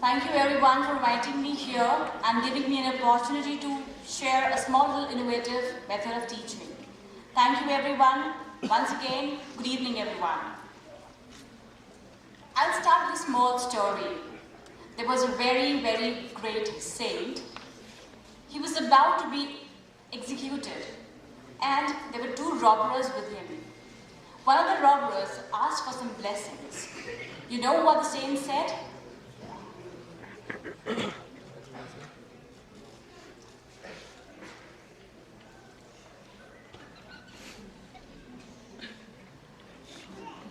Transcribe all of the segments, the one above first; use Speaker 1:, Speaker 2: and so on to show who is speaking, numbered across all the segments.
Speaker 1: Thank you everyone for inviting me here and giving me an opportunity to share a small little innovative method of teaching. Thank you everyone. Once again, good evening everyone. I'll start with a small story. There was a very, very great saint. He was about to be executed and there were two robbers with him. One of the robbers asked for some blessings. You know what the saint said?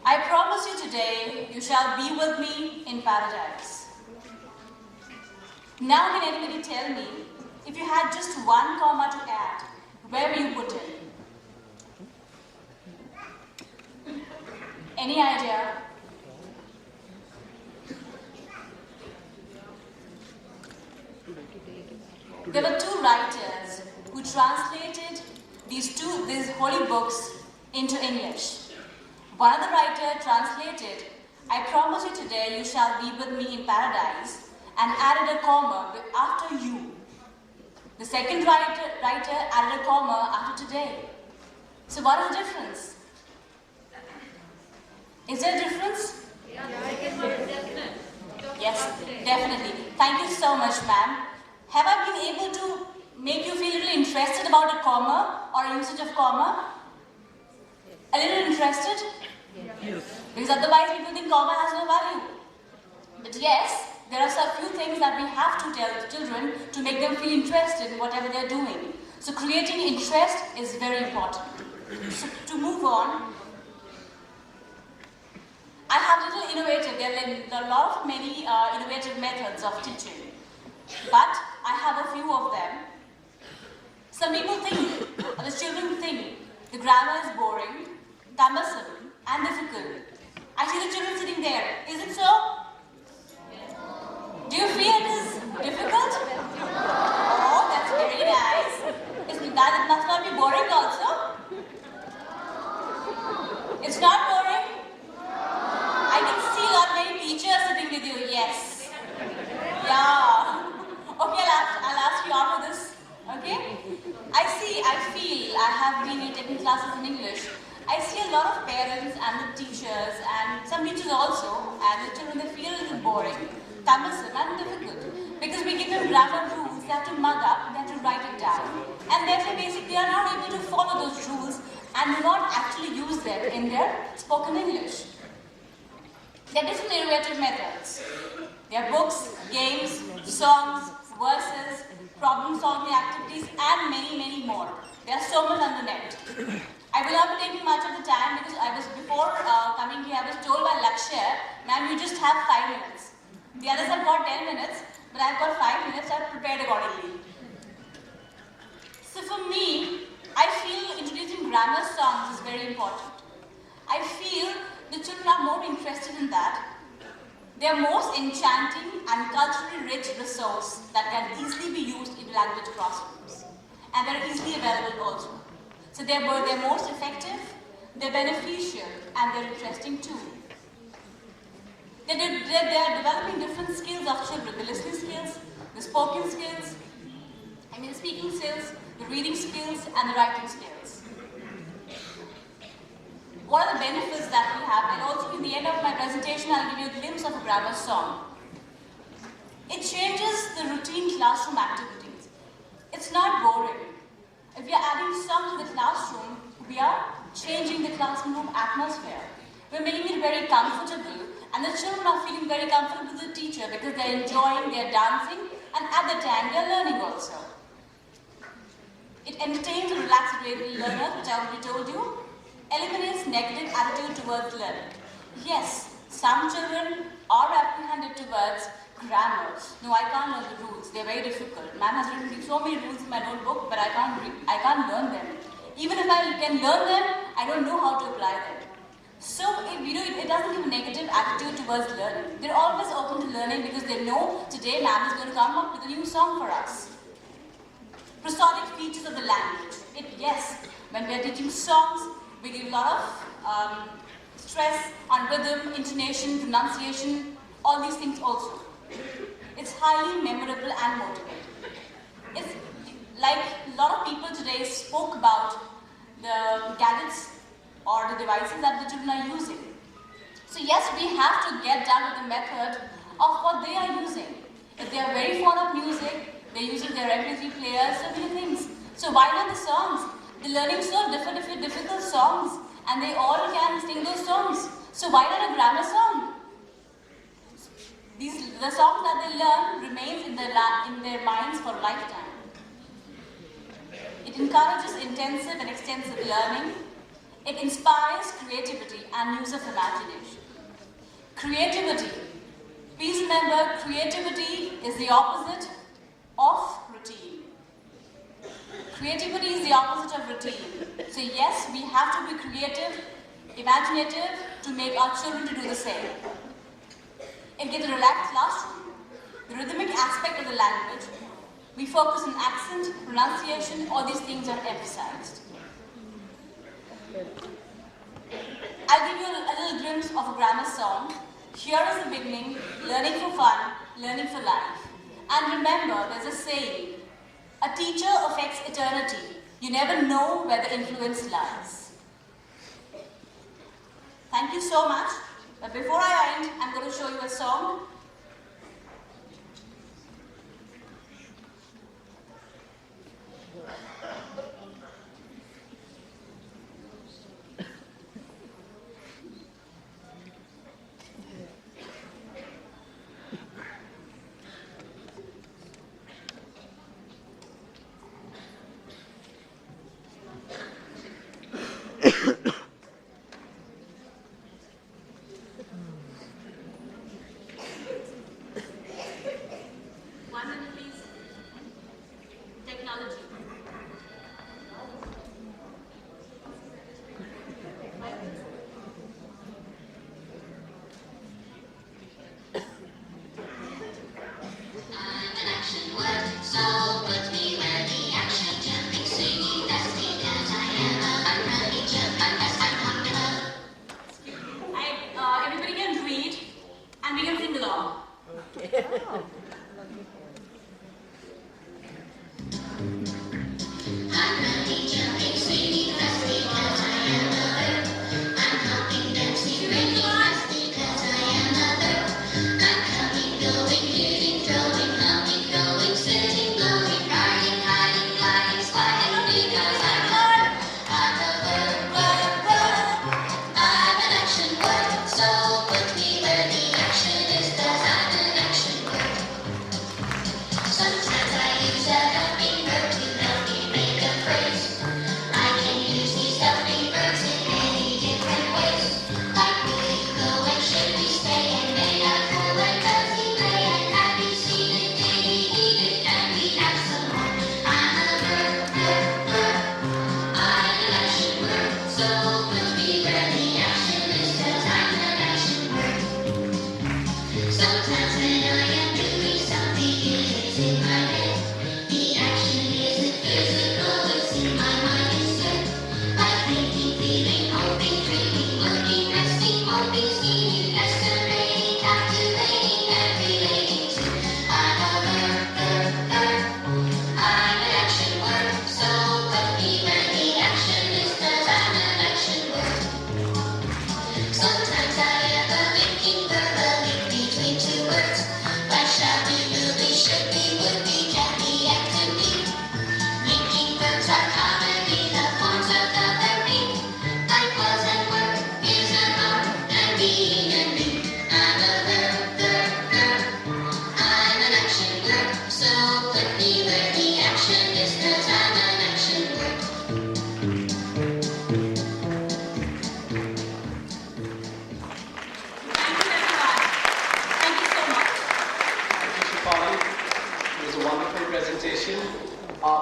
Speaker 1: I promise you today, you shall be with me in paradise. Now can anybody tell me, if you had just one comma to add, where will you put it? Any idea? There were two writers who translated these holy books into English. One of the writers translated, I promise you today you shall be with me in paradise, and added a comma after you. The second writer added a comma after today. So what is the difference? Is there a difference? Yes, definitely. Thank you so much, ma'am. Have I been able to make you feel a little interested about a comma or usage of comma? A little interested? Yes. Because otherwise people think comma has no value. But yes, there are a few things that we have to tell the children to make them feel interested in whatever they're doing. So creating interest is very important. So to move on, I have little innovative, there are a lot of many innovative methods of teaching. But I have a few of them. Some people think, or the children think, the grammar is boring, cumbersome, and difficult. I see the children sitting there. Is it so? Do you feel it is difficult? Oh, that's very nice. It must not be boring also. It's not boring? I can see a lot many teachers sitting with you. Yes. Yeah. Okay, I'll ask you after this. Okay? I feel, I have been taking classes in English. I see a lot of parents and the teachers and some teachers also, and the children, they feel a little boring, cumbersome and difficult. Because we give them grammar rules, they have to mug up, they have to write it down. And therefore basically they are not able to follow those rules and do not actually use them in their spoken English. There are different innovative methods. There are books, games, songs, verses, problem-solving activities, and many, many more. There are so much on the net. I will not be taking much of the time because before coming here, I was told by Lakshya, ma'am, you just have 5 minutes. The others have got 10 minutes, but I've got 5 minutes, I've prepared accordingly. So for me, I feel introducing grammar songs is very important. I feel the children are more interested in that. They are most enchanting and culturally rich resource that can easily be used in language classrooms. And they are easily available also. So they're most effective, they're beneficial, and they're interesting too. They're developing different skills of children, the listening skills, the spoken skills, the speaking skills, the reading skills, and the writing skills. What are the benefits that we have? And also in the end of my presentation, I'll give you a glimpse of a grammar song. It changes the routine classroom activities. It's not boring. If we are adding songs to the classroom, we are changing the classroom atmosphere. We're making it very comfortable, and the children are feeling very comfortable with the teacher because they're enjoying, they're dancing, and at the time they're learning also. It entertains and relaxes learners, which I already told you. Eliminates negative attitude towards learning. Yes, some children are apprehended towards grammar. No, I can't learn the rules. They're very difficult. Ma'am has written so many rules in my notebook, but I can't learn them. Even if I can learn them, I don't know how to apply them. So, it doesn't give a negative attitude towards learning. They're always open to learning because they know today ma'am is going to come up with a new song for us. Prosodic features of the language. Yes, when we are teaching songs, we give a lot of stress on rhythm, intonation, pronunciation, all these things also. It's highly memorable and motivating. It's like a lot of people today spoke about the gadgets or the devices that the children are using. So yes, we have to get down to the method of what they are using. If they are very fond of music, they're using their MP3 players, so many things. So why not the songs? They're learning so difficult songs, and they all can sing those songs. So why not a grammar song? The songs that they learn remains in their minds for a lifetime. It encourages intensive and extensive learning. It inspires creativity and use of imagination. Creativity. Please remember, creativity is the opposite of routine. Creativity is the opposite of routine. So yes, we have to be creative, imaginative to make our children to do the same. It gets a relaxed classroom. The rhythmic aspect of the language. We focus on accent, pronunciation, all these things are emphasized. I'll give you a little glimpse of a grammar song. Here is the beginning, learning for fun, learning for life. And remember, there's a saying, a teacher affects eternity. You never know where the influence lies. Thank you so much. But before I end, I'm going to show you a song.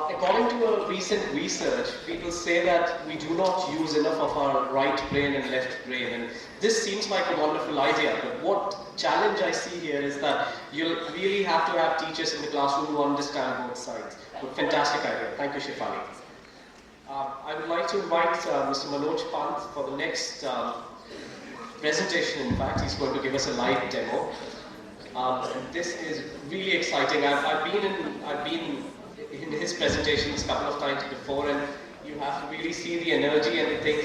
Speaker 2: According to a recent research, people say that we do not use enough of our right brain and left brain, and this seems like a wonderful idea, but what challenge I see here is that you'll really have to have teachers in the classroom who understand both sides. But fantastic idea. Thank you, Shefali. I would like to invite Mr. Manoj Pant for the next presentation. In fact, he's going to give us a live demo. And this is really exciting. I've been in his presentations a couple of times before, and you have to really see the energy and the things.